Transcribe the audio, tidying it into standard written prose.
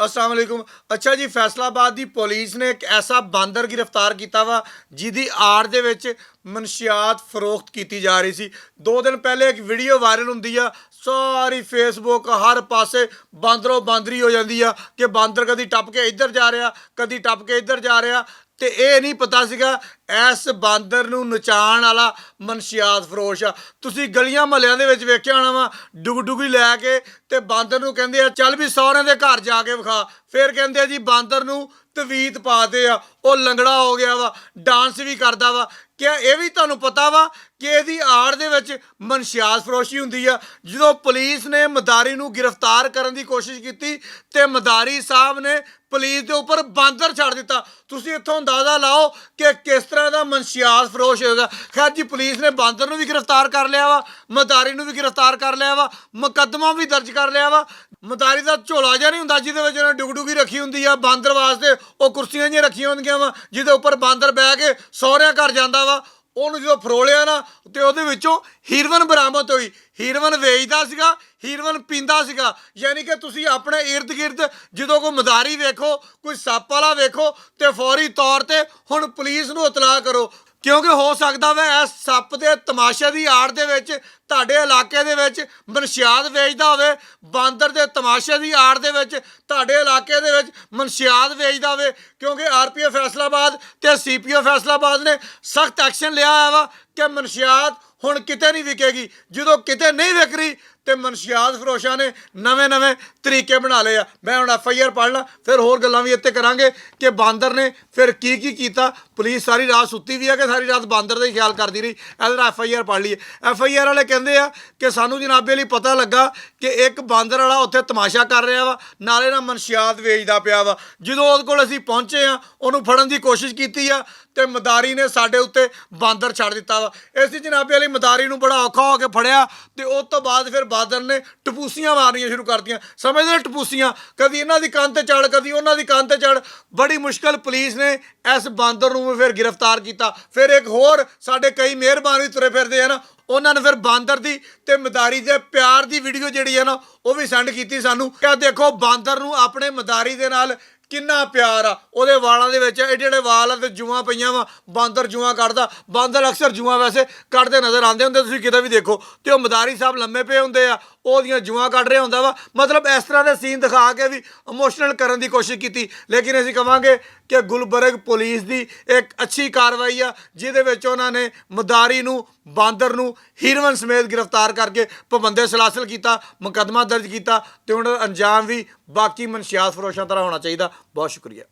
अस्सलाम वालेकुम। अच्छा जी, फैसलाबाद की पुलिस ने एक ऐसा बांदर गिरफ्तार किया वा जिहदी आड़ दे विच मनशियात फरोख्त की जा रही सी। 2 दिन पहले एक वीडियो वायरल हुंदी आ, सारी फेसबुक हर पासे बांदरों बांदरी हो जाती है कि बांदर कभी टप के इधर जा रहा, कभी टप के इधर जा रहा। तो यह नहीं पता सीगा इस बांदर नूं नचाण वाला मनशियात फरोश आ। तुसीं गलियां महल्लियां दे विच वेखिया होना वा, डुग लैके ते बांदर नूं कहंदे आ चल भी सौहरे दे घर जाके विखा। फिर कहंदे आ जी बांदर नूं तवीत पाते आ, वो लंगड़ा हो गया वा, डांस भी करदा वा। क्या यह भी तुहानूं पता वा कि इहदी आड़ दे विच मनशियात फरोशी हुंदी आ। जदों पुलिस ने मदारी नूं गिरफ्तार करन दी कोशिश कीती ते मदारी साहब ने पुलिस के उपर बांदर छड़ दिता। तुसीं इत्थों अंदाजा लाओ कि किस तरह का मनशियात फरोश होगा। खैर जी, पुलिस ने बांदर नूं भी गिरफ्तार कर लिया वा, मदारी नूं भी गिरफ्तार कर लिया वा, मुकदमा भी दर्ज कर लिया वा। मदारी का झोला जिहा नहीं हुंदा जिहदे विच उहने डुगडुगी रखी हुंदी आ बांदर वास्ते, वो कुर्सियां जिहियां रखियां हुंदियां वा जिहदे उपर बांदर बह के सौहरिਆਂ घर जांदा वा। ਉਹਨੂੰ ਜਦੋਂ ਫਰੋਲਿਆ ਨਾ ਤੇ ਉਹਦੇ ਵਿੱਚੋਂ ਹੀਰੋਇਨ ਬਰਾਮਦ ਹੋਈ। ਹੀਰੋਇਨ ਵੇਚਦਾ ਸੀਗਾ, ਹੀਰੋਇਨ ਪੀਂਦਾ ਸੀਗਾ। ਯਾਨੀ ਕਿ ਤੁਸੀਂ ਆਪਣੇ ਇਰਦ ਗਿਰਦ ਜਦੋਂ ਕੋਈ ਮਦਾਰੀ ਵੇਖੋ, ਕੋਈ ਸੱਪ ਵਾਲਾ ਵੇਖੋ ਤੇ ਫੌਰੀ ਤੌਰ ਤੇ ਹੁਣ ਪੁਲਿਸ ਨੂੰ ਇਤਲਾਹ ਕਰੋ, ਕਿਉਂਕਿ ਹੋ ਸਕਦਾ ਵਾ ਇਸ ਸੱਪ ਦੇ ਤਮਾਸ਼ੇ ਦੀ ਆੜ ਦੇ ਵਿੱਚ ਤੁਹਾਡੇ ਇਲਾਕੇ ਦੇ ਵਿੱਚ ਮਨਸ਼ਿਆਤ ਵੇਚਦਾ ਹੋਵੇ, ਬਾਂਦਰ ਦੇ ਤਮਾਸ਼ੇ ਦੀ ਆੜ ਦੇ ਵਿੱਚ ਤੁਹਾਡੇ ਇਲਾਕੇ ਦੇ ਵਿੱਚ ਮਨਸ਼ਿਆਤ ਵੇਚਦਾ ਹੋਵੇ। ਕਿਉਂਕਿ ਆਰਪੀਐਫ ਫੈਸਲਾਬਾਦ ਤੇ ਸੀਪੀਓ ਫੈਸਲਾਬਾਦ ਨੇ ਸਖਤ ਐਕਸ਼ਨ ਲਿਆ ਹੋਇਆ ਵਾ ਕਿ ਮਨਸ਼ਿਆਤ ਹੁਣ ਕਿਤੇ ਨਹੀਂ ਵਿਕੇਗੀ। ਜਦੋਂ ਕਿਤੇ ਨਹੀਂ ਵਿਕ ਰਹੀ ਤੇ ਮਨਸ਼ਿਆਤ ਫਰੋਸ਼ਾਂ ਨੇ ਨਵੇਂ ਤਰੀਕੇ ਬਣਾ ਲਏ ਆ। ਮੈਂ ਹੁਣ FIR ਪੜ੍ਹ ਲਾਂ, ਫਿਰ ਹੋਰ ਗੱਲਾਂ ਵੀ ਇੱਥੇ ਕਰਾਂਗੇ ਕਿ ਬਾਂਦਰ ਨੇ ਫਿਰ ਕੀ ਕੀਤਾ। ਪੁਲਿਸ ਸਾਰੀ ਰਾਤ ਸੁੱਤੀ ਵੀ ਹੈ ਕਿ ਸਾਰੀ ਰਾਤ ਬਾਂਦਰ ਦਾ ਹੀ ਖਿਆਲ ਕਰਦੀ ਰਹੀ। ਇਹਦਾ FIR ਪੜ੍ਹ ਲਈਏ। FIR ਵਾਲੇ ਕਹਿੰਦੇ ਆ ਕਿ ਸਾਨੂੰ ਜਨਾਬੇ ਲਈ ਪਤਾ ਲੱਗਾ ਕਿ ਇੱਕ ਬਾਂਦਰ ਵਾਲਾ ਉੱਥੇ ਤਮਾਸ਼ਾ ਕਰ ਰਿਹਾ ਵਾ, ਨਾਲੇ ਨਾ ਮਨਸ਼ਿਆਤ ਵੇਚਦਾ ਪਿਆ ਵਾ। ਜਦੋਂ ਉਹਦੇ ਕੋਲ ਅਸੀਂ ਪਹੁੰਚੇ ਆ, ਉਹਨੂੰ ਫੜਨ ਦੀ ਕੋਸ਼ਿਸ਼ ਕੀਤੀ ਆ ਤੇ ਮਦਾਰੀ ਨੇ ਸਾਡੇ ਉੱਤੇ ਬਾਂਦਰ ਛੱਡ ਦਿੱਤਾ ਵਾ। ਇਸੇ ਜਨਾਬੇ ਵਾਲੀ ਮਦਾਰੀ ਨੂੰ ਬੜਾ ਔਖਾ ਹੋ ਕੇ ਫੜਿਆ ਤੇ ਉਸ ਤੋਂ ਬਾਅਦ ਫਿਰ ਬਾਂਦਰ ਨੇ ਟਪੂਸੀਆਂ ਮਾਰਨੀਆਂ ਸ਼ੁਰੂ ਕਰਤੀਆਂ। ਸਮਝਦੇ ਟਪੂਸੀਆਂ, ਕਦੀ ਇਹਨਾਂ ਦੀ ਕੰਨ ਤੇ ਚੜ, ਕਦੀ ਉਹਨਾਂ ਦੀ ਕੰਨ ਤੇ ਚੜ। ਬੜੀ ਮੁਸ਼ਕਲ ਪੁਲਿਸ ਨੇ ਇਸ ਬਾਂਦਰ ਨੂੰ ਫਿਰ गिरफ्तार किया। फिर एक होर साडे कई मेहरबान भी तुरे फिरदे हैं ना, उन्होंने फिर बांदर की ते मदारी के प्यार की वीडियो जिहड़ी है ना वो भी सेंड की सानू। क्या देखो बांदर नूं अपने मदारी दे नाल किन्ना प्यार आ। ਉਹਦੇ ਵਾਲਾਂ ਦੇ ਵਿੱਚ ਐਡੇ ਐਡੇ ਵਾਲ ਆ ਤੇ ਜੂਆਂ ਪਈਆਂ ਵਾ। ਬਾਂਦਰ ਜੂਆਂ ਕੱਢਦਾ। ਬਾਂਦਰ ਅਕਸਰ ਜੂਆਂ ਵੈਸੇ ਕੱਢਦੇ ਨਜ਼ਰ ਆਉਂਦੇ ਹੁੰਦੇ, ਤੁਸੀਂ ਕਿਤੇ ਵੀ ਦੇਖੋ। ਤੇ ਉਹ ਮਦਾਰੀ ਸਾਹਿਬ ਲੰਮੇ ਪਏ ਹੁੰਦੇ ਆ, ਉਹਦੀਆਂ ਜੂਆਂ ਕੱਢ ਰਿਹਾ ਹੁੰਦਾ ਵਾ। ਮਤਲਬ ਇਸ ਤਰ੍ਹਾਂ ਦੇ ਸੀਨ ਦਿਖਾ ਕੇ ਵੀ ਇਮੋਸ਼ਨਲ ਕਰਨ ਦੀ ਕੋਸ਼ਿਸ਼ ਕੀਤੀ। ਲੇਕਿਨ ਅਸੀਂ ਕਹਾਂਗੇ ਕਿ ਗੁਲਬਰਗ ਪੁਲਿਸ ਦੀ ਇੱਕ ਅੱਛੀ ਕਾਰਵਾਈ ਆ ਜਿਹਦੇ ਵਿੱਚ ਉਹਨਾਂ ਨੇ ਮਦਾਰੀ ਨੂੰ, ਬਾਂਦਰ ਨੂੰ ਹੀਰੋਇਨ ਸਮੇਤ गिरफ्तार करके पाबंदे सलासल किया, मुकदमा दर्ज किया। तो उन्होंने अंजाम भी बाकी मनशियात फरोशों तरह होना चाहिए। बहुत शुक्रिया।